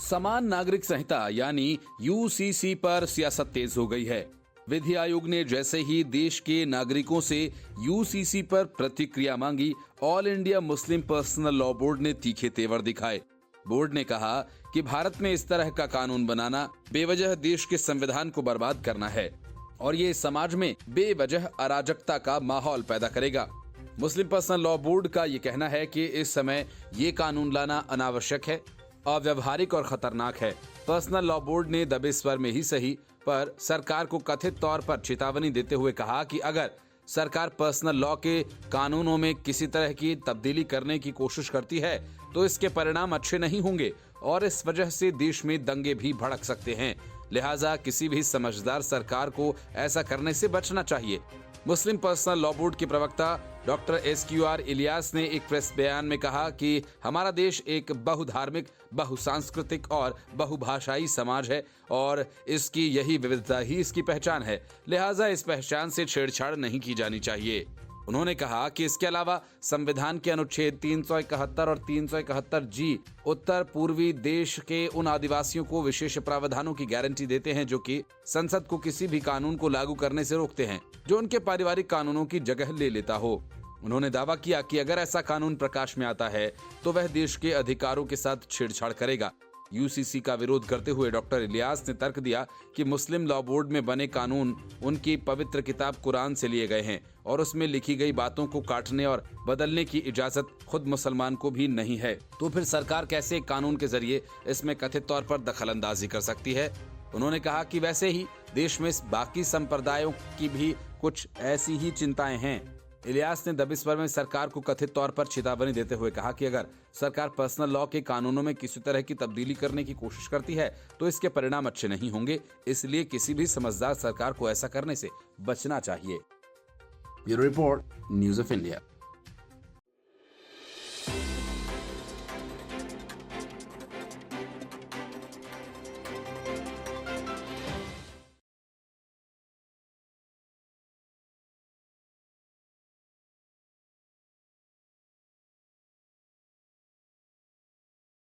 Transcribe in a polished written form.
समान नागरिक संहिता यानी यूसीसी पर सियासत तेज हो गई है। विधि आयोग ने जैसे ही देश के नागरिकों से यूसीसी पर प्रतिक्रिया मांगी, all India Muslim personal law board ने तीखे तेवर दिखाए। बोर्ड ने कहा कि भारत में इस तरह का कानून बनाना बेवजह देश के संविधान को बर्बाद करना है और ये समाज में बेवजह अराजकता का माहौल पैदा करेगा। मुस्लिम पर्सनल लॉ बोर्ड का ये कहना है कि इस समय ये कानून लाना अनावश्यक है, अव्यवहारिक और खतरनाक है। पर्सनल लॉ बोर्ड ने दबे स्वर में ही सही पर सरकार को कथित तौर पर चेतावनी देते हुए कहा कि अगर सरकार पर्सनल लॉ के कानूनों में किसी तरह की तब्दीली करने की कोशिश करती है तो इसके परिणाम अच्छे नहीं होंगे और इस वजह से देश में दंगे भी भड़क सकते हैं। लिहाजा किसी भी समझदार सरकार को ऐसा करने से बचना चाहिए। मुस्लिम पर्सनल लॉ बोर्ड के प्रवक्ता डॉक्टर SQR इलियास ने एक प्रेस बयान में कहा कि हमारा देश एक बहुधार्मिक, बहुसांस्कृतिक और बहुभाषाई समाज है और इसकी यही विविधता ही इसकी पहचान है। लिहाजा इस पहचान से छेड़छाड़ नहीं की जानी चाहिए। उन्होंने कहा कि इसके अलावा संविधान के अनुच्छेद 371 और 371G उत्तर पूर्वी देश के उन आदिवासियों को विशेष प्रावधानों की गारंटी देते हैं जो कि संसद को किसी भी कानून को लागू करने से रोकते हैं जो उनके पारिवारिक कानूनों की जगह ले लेता हो। उन्होंने दावा किया कि अगर ऐसा कानून प्रकाश में आता है तो वह देश के अधिकारों के साथ छेड़छाड़ करेगा। यूसीसी का विरोध करते हुए डॉक्टर इलियास ने तर्क दिया कि मुस्लिम लॉ बोर्ड में बने कानून उनकी पवित्र किताब कुरान से लिए गए हैं और उसमें लिखी गई बातों को काटने और बदलने की इजाजत खुद मुसलमान को भी नहीं है, तो फिर सरकार कैसे कानून के जरिए इसमें कथित तौर पर दखलंदाजी कर सकती है। उन्होंने कहा कि वैसे ही देश में बाकी संप्रदायों की भी कुछ ऐसी ही चिंताएं हैं। इलियास ने दबे स्वर में सरकार को कथित तौर पर चेतावनी देते हुए कहा कि अगर सरकार पर्सनल लॉ के कानूनों में किसी तरह की तब्दीली करने की कोशिश करती है तो इसके परिणाम अच्छे नहीं होंगे, इसलिए किसी भी समझदार सरकार को ऐसा करने से बचना चाहिए। Bureau report, news of India.